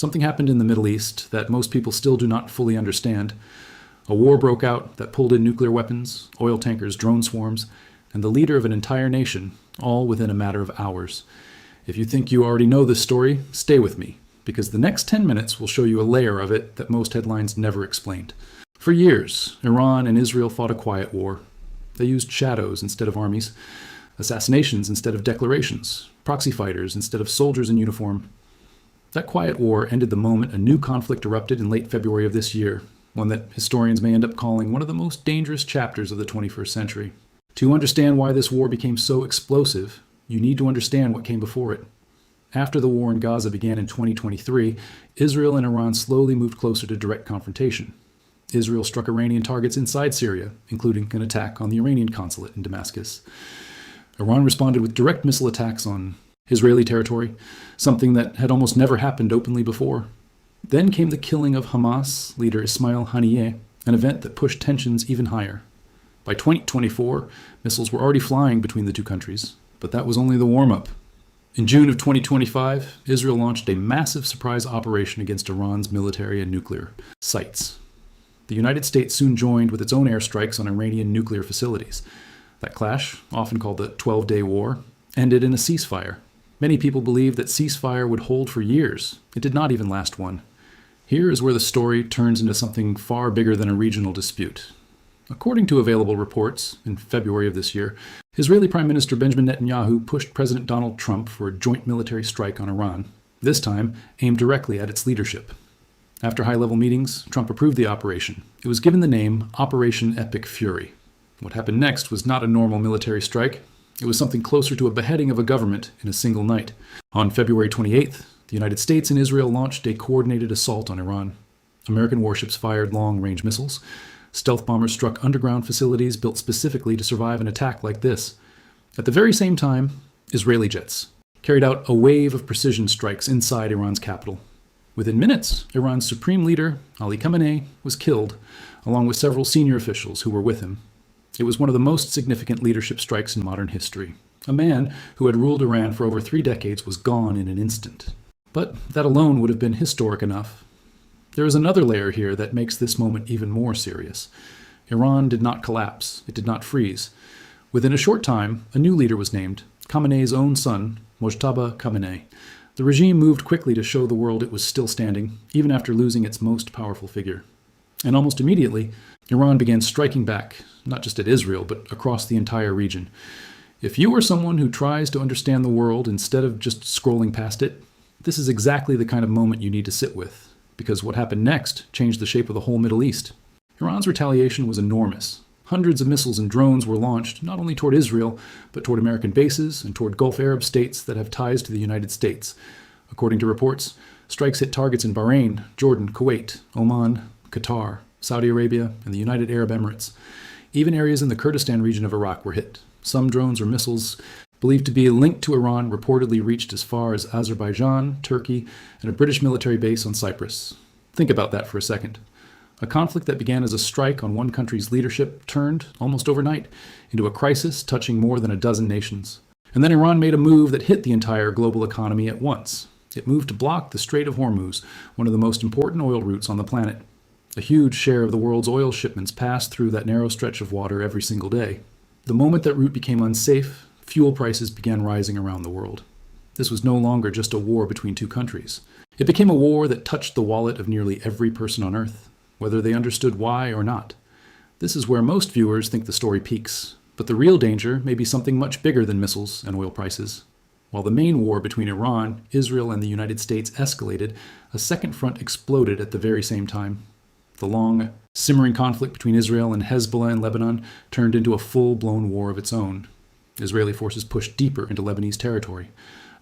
Something happened in the Middle East that most people still do not fully understand. A war broke out that pulled in nuclear weapons, oil tankers, drone swarms, and the leader of an entire nation, all within a matter of hours. If you think you already know this story, stay with me, because the next 10 minutes will show you a layer of it that most headlines never explained. For years, Iran and Israel fought a quiet war. They used shadows instead of armies, assassinations instead of declarations, proxy fighters instead of soldiers in uniform. That quiet war ended the moment a new conflict erupted in late February of this year, one that historians may end up calling one of the most dangerous chapters of the 21st century. To understand why this war became so explosive, you need to understand what came before it. After the war in Gaza began in 2023, Israel and Iran slowly moved closer to direct confrontation. Israel struck Iranian targets inside Syria, including an attack on the Iranian consulate in Damascus. Iran responded with direct missile attacks on Israeli territory, something that had almost never happened openly before. Then came the killing of Hamas leader Ismail Haniyeh, an event that pushed tensions even higher. By 2024, missiles were already flying between the two countries, but that was only the warm-up. In June of 2025, Israel launched a massive surprise operation against Iran's military and nuclear sites. The United States soon joined with its own airstrikes on Iranian nuclear facilities. That clash, often called the 12-Day War, ended in a ceasefire. Many people believed that ceasefire would hold for years. It did not even last one. Here is where the story turns into something far bigger than a regional dispute. According to available reports, in February of this year, Israeli Prime Minister Benjamin Netanyahu pushed President Donald Trump for a joint military strike on Iran, this time aimed directly at its leadership. After high-level meetings, Trump approved the operation. It was given the name Operation Epic Fury. What happened next was not a normal military strike. It was something closer to a beheading of a government in a single night. On February 28th, the United States and Israel launched a coordinated assault on Iran. American warships fired long-range missiles. Stealth bombers struck underground facilities built specifically to survive an attack like this. At the very same time, Israeli jets carried out a wave of precision strikes inside Iran's capital. Within minutes, Iran's supreme leader, Ali Khamenei, was killed, along with several senior officials who were with him. It was one of the most significant leadership strikes in modern history. A man who had ruled Iran for over 3 decades was gone in an instant. But that alone would have been historic enough. There is another layer here that makes this moment even more serious. Iran did not collapse. It did not freeze. Within a short time, a new leader was named, Khamenei's own son, Mojtaba Khamenei. The regime moved quickly to show the world it was still standing, even after losing its most powerful figure. And almost immediately, Iran began striking back, not just at Israel, but across the entire region. If you are someone who tries to understand the world instead of just scrolling past it, this is exactly the kind of moment you need to sit with, because what happened next changed the shape of the whole Middle East. Iran's retaliation was enormous. Hundreds of missiles and drones were launched, not only toward Israel, but toward American bases and toward Gulf Arab states that have ties to the United States. According to reports, strikes hit targets in Bahrain, Jordan, Kuwait, Oman, Qatar, Saudi Arabia, and the United Arab Emirates. Even areas in the Kurdistan region of Iraq were hit. Some drones or missiles believed to be linked to Iran reportedly reached as far as Azerbaijan, Turkey, and a British military base on Cyprus. Think about that for a second. A conflict that began as a strike on one country's leadership turned, almost overnight, into a crisis touching more than a dozen nations. And then Iran made a move that hit the entire global economy at once. It moved to block the Strait of Hormuz, one of the most important oil routes on the planet. A huge share of the world's oil shipments passed through that narrow stretch of water every single day. The moment that route became unsafe, fuel prices began rising around the world. This was no longer just a war between two countries. It became a war that touched the wallet of nearly every person on Earth, whether they understood why or not. This is where most viewers think the story peaks, but the real danger may be something much bigger than missiles and oil prices. While the main war between Iran, Israel, and the United States escalated, a second front exploded at the very same time. The long, simmering conflict between Israel and Hezbollah in Lebanon turned into a full-blown war of its own. Israeli forces pushed deeper into Lebanese territory.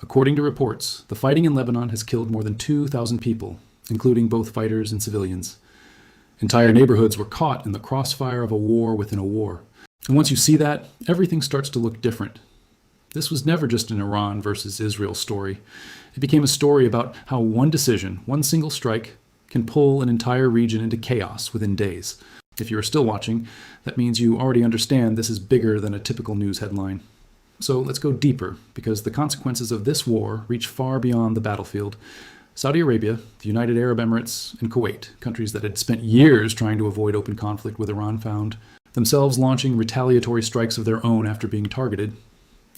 According to reports, the fighting in Lebanon has killed more than 2,000 people, including both fighters and civilians. Entire neighborhoods were caught in the crossfire of a war within a war. And once you see that, everything starts to look different. This was never just an Iran versus Israel story. It became a story about how one decision, one single strike, can pull an entire region into chaos within days. If you are still watching, that means you already understand this is bigger than a typical news headline. So let's go deeper, because the consequences of this war reach far beyond the battlefield. Saudi Arabia, the United Arab Emirates, and Kuwait, countries that had spent years trying to avoid open conflict with Iran, found themselves launching retaliatory strikes of their own after being targeted.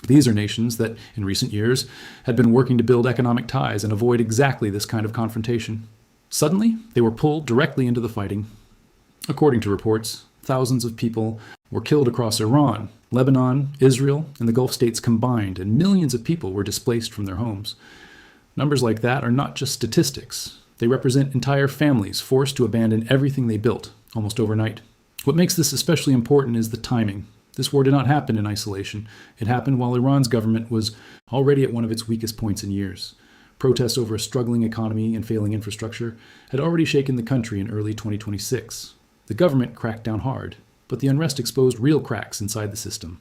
These are nations that, in recent years, had been working to build economic ties and avoid exactly this kind of confrontation. Suddenly, they were pulled directly into the fighting. According to reports, thousands of people were killed across Iran, Lebanon, Israel, and the Gulf states combined, and millions of people were displaced from their homes. Numbers like that are not just statistics. They represent entire families forced to abandon everything they built, almost overnight. What makes this especially important is the timing. This war did not happen in isolation. It happened while Iran's government was already at one of its weakest points in years. Protests over a struggling economy and failing infrastructure had already shaken the country in early 2026. The government cracked down hard, but the unrest exposed real cracks inside the system.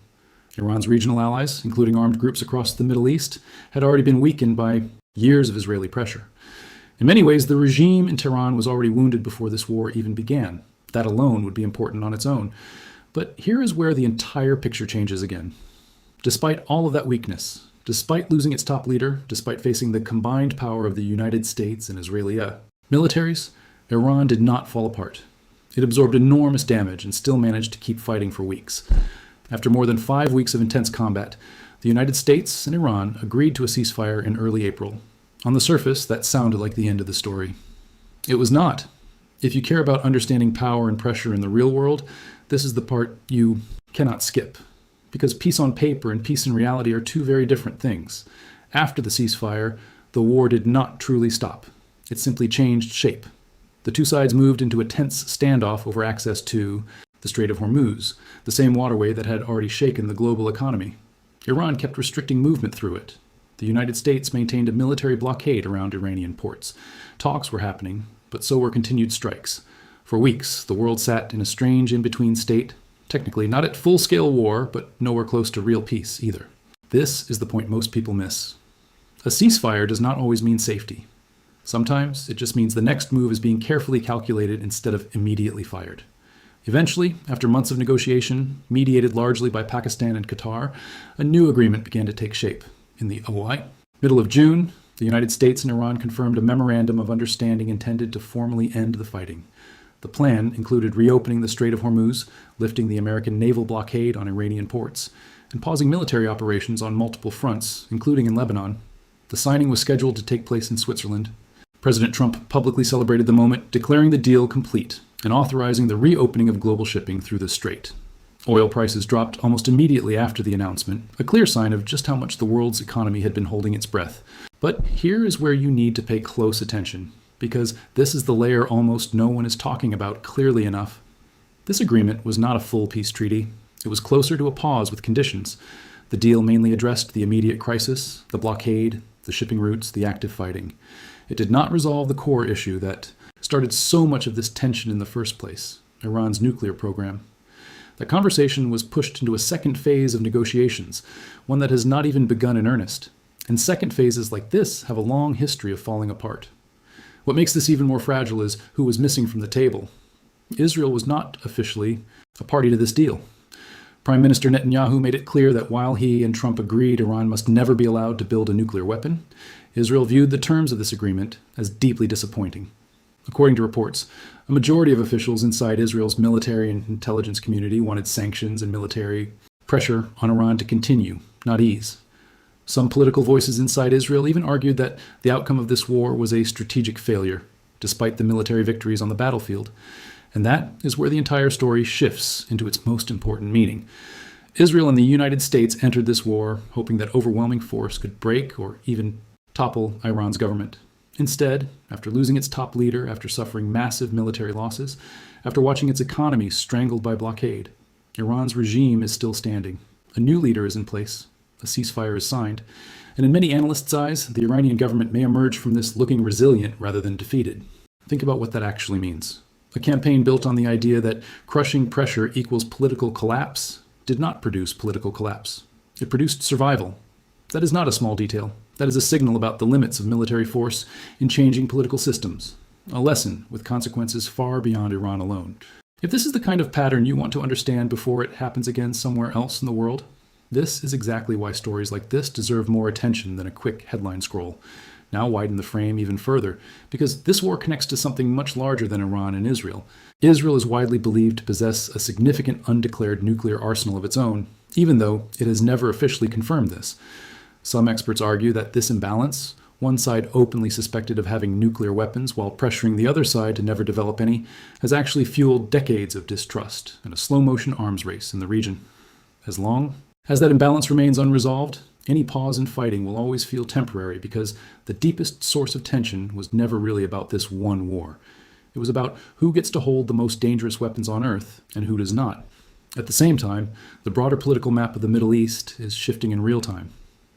Iran's regional allies, including armed groups across the Middle East, had already been weakened by years of Israeli pressure. In many ways, the regime in Tehran was already wounded before this war even began. That alone would be important on its own. But here is where the entire picture changes again. Despite all of that weakness, despite losing its top leader, despite facing the combined power of the United States and Israeli militaries, Iran did not fall apart. It absorbed enormous damage and still managed to keep fighting for weeks. After more than 5 weeks of intense combat, the United States and Iran agreed to a ceasefire in early April. On the surface, that sounded like the end of the story. It was not. If you care about understanding power and pressure in the real world, this is the part you cannot skip. Because peace on paper and peace in reality are two very different things. After the ceasefire, the war did not truly stop. It simply changed shape. The two sides moved into a tense standoff over access to the Strait of Hormuz, the same waterway that had already shaken the global economy. Iran kept restricting movement through it. The United States maintained a military blockade around Iranian ports. Talks were happening, but so were continued strikes. For weeks, the world sat in a strange in-between state, technically not at full-scale war, but nowhere close to real peace either. This is the point most people miss. A ceasefire does not always mean safety. Sometimes it just means the next move is being carefully calculated instead of immediately fired. Eventually, after months of negotiation, mediated largely by Pakistan and Qatar, a new agreement began to take shape. In the middle of June, the United States and Iran confirmed a memorandum of understanding intended to formally end the fighting. The plan included reopening the Strait of Hormuz, lifting the American naval blockade on Iranian ports, and pausing military operations on multiple fronts, including in Lebanon. The signing was scheduled to take place in Switzerland. President Trump publicly celebrated the moment, declaring the deal complete and authorizing the reopening of global shipping through the strait. Oil prices dropped almost immediately after the announcement, a clear sign of just how much the world's economy had been holding its breath. But here is where you need to pay close attention, because this is the layer almost no one is talking about clearly enough. This agreement was not a full peace treaty. It was closer to a pause with conditions. The deal mainly addressed the immediate crisis, the blockade, the shipping routes, the active fighting. It did not resolve the core issue that started so much of this tension in the first place, Iran's nuclear program. The conversation was pushed into a second phase of negotiations, one that has not even begun in earnest. And second phases like this have a long history of falling apart. What makes this even more fragile is who was missing from the table. Israel was not officially a party to this deal. Prime Minister Netanyahu made it clear that while he and Trump agreed Iran must never be allowed to build a nuclear weapon, Israel viewed the terms of this agreement as deeply disappointing. According to reports, a majority of officials inside Israel's military and intelligence community wanted sanctions and military pressure on Iran to continue, not ease. Some political voices inside Israel even argued that the outcome of this war was a strategic failure, despite the military victories on the battlefield. And that is where the entire story shifts into its most important meaning. Israel and the United States entered this war hoping that overwhelming force could break or even topple Iran's government. Instead, after losing its top leader, after suffering massive military losses, after watching its economy strangled by blockade, Iran's regime is still standing. A new leader is in place. A ceasefire is signed. And in many analysts' eyes, the Iranian government may emerge from this looking resilient rather than defeated. Think about what that actually means. A campaign built on the idea that crushing pressure equals political collapse did not produce political collapse. It produced survival. That is not a small detail. That is a signal about the limits of military force in changing political systems. A lesson with consequences far beyond Iran alone. If this is the kind of pattern you want to understand before it happens again somewhere else in the world, this is exactly why stories like this deserve more attention than a quick headline scroll. now widen the frame even further, because this war connects to something much larger than Iran and Israel. Israel is widely believed to possess a significant undeclared nuclear arsenal of its own, even though it has never officially confirmed this. Some experts argue that this imbalance, one side openly suspected of having nuclear weapons while pressuring the other side to never develop any, has actually fueled decades of distrust and a slow-motion arms race in the region. As long as that imbalance remains unresolved, any pause in fighting will always feel temporary, because the deepest source of tension was never really about this one war. It was about who gets to hold the most dangerous weapons on Earth and who does not. At the same time, the broader political map of the Middle East is shifting in real time.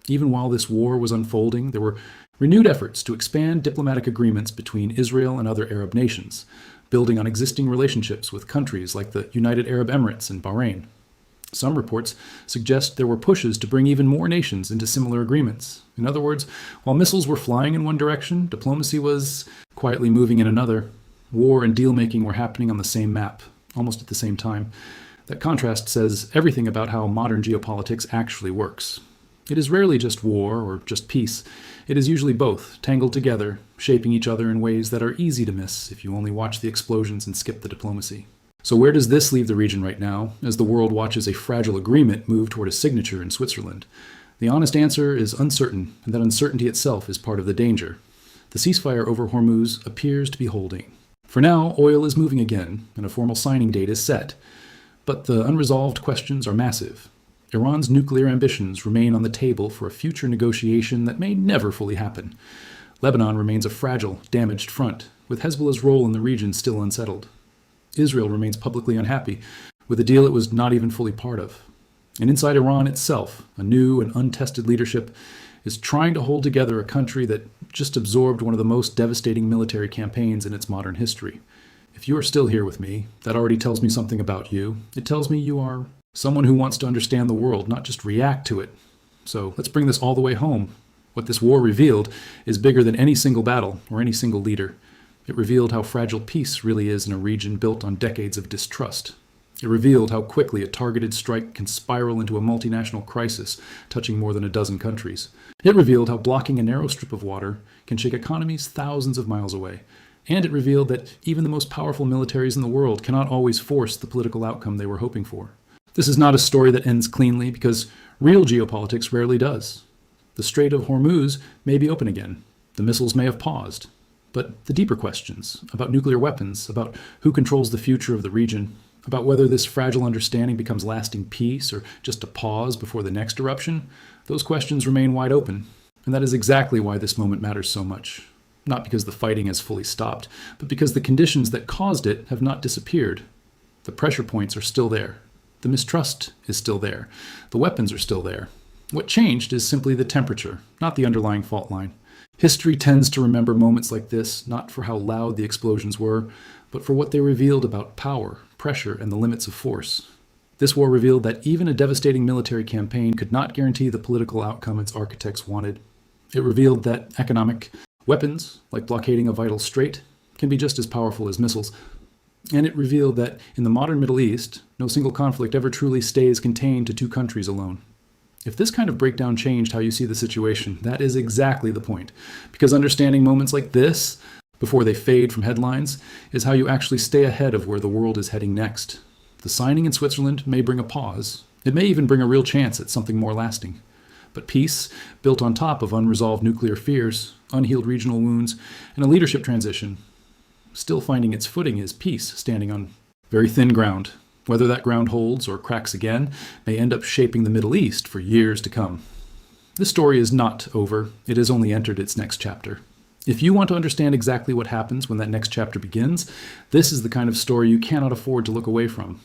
Even while this war was unfolding, there were renewed efforts to expand diplomatic agreements between Israel and other Arab nations, building on existing relationships with countries like the United Arab Emirates and Bahrain. Some reports suggest there were pushes to bring even more nations into similar agreements. In other words, while missiles were flying in one direction, diplomacy was quietly moving in another. War and deal-making were happening on the same map, almost at the same time. That contrast says everything about how modern geopolitics actually works. It is rarely just war or just peace. It is usually both, tangled together, shaping each other in ways that are easy to miss if you only watch the explosions and skip the diplomacy. So where does this leave the region right now, as the world watches a fragile agreement move toward a signature in Switzerland? The honest answer is uncertain, and that uncertainty itself is part of the danger. The ceasefire over Hormuz appears to be holding. For now, oil is moving again, and a formal signing date is set. But the unresolved questions are massive. Iran's nuclear ambitions remain on the table for a future negotiation that may never fully happen. Lebanon remains a fragile, damaged front, with Hezbollah's role in the region still unsettled. Israel remains publicly unhappy with a deal it was not even fully part of. And inside Iran itself, a new and untested leadership is trying to hold together a country that just absorbed one of the most devastating military campaigns in its modern history. If you are still here with me, that already tells me something about you. It tells me you are someone who wants to understand the world, not just react to it. So let's bring this all the way home. What this war revealed is bigger than any single battle or any single leader. It revealed how fragile peace really is in a region built on decades of distrust. It revealed how quickly a targeted strike can spiral into a multinational crisis, touching more than a dozen countries. It revealed how blocking a narrow strip of water can shake economies thousands of miles away. And it revealed that even the most powerful militaries in the world cannot always force the political outcome they were hoping for. This is not a story that ends cleanly, because real geopolitics rarely does. The Strait of Hormuz may be open again. The missiles may have paused. But the deeper questions about nuclear weapons, about who controls the future of the region, about whether this fragile understanding becomes lasting peace or just a pause before the next eruption, those questions remain wide open. And that is exactly why this moment matters so much. Not because the fighting has fully stopped, but because the conditions that caused it have not disappeared. The pressure points are still there. The mistrust is still there. The weapons are still there. What changed is simply the temperature, not the underlying fault line. History tends to remember moments like this, not for how loud the explosions were, but for what they revealed about power, pressure, and the limits of force. This war revealed that even a devastating military campaign could not guarantee the political outcome its architects wanted. It revealed that economic weapons, like blockading a vital strait, can be just as powerful as missiles. And it revealed that in the modern Middle East, no single conflict ever truly stays contained to two countries alone. If this kind of breakdown changed how you see the situation, that is exactly the point. Because understanding moments like this, before they fade from headlines, is how you actually stay ahead of where the world is heading next. The signing in Switzerland may bring a pause. It may even bring a real chance at something more lasting. But peace, built on top of unresolved nuclear fears, unhealed regional wounds, and a leadership transition, still finding its footing is peace standing on very thin ground. Whether that ground holds or cracks again may end up shaping the Middle East for years to come. This story is not over. It has only entered its next chapter. If you want to understand exactly what happens when that next chapter begins, this is the kind of story you cannot afford to look away from.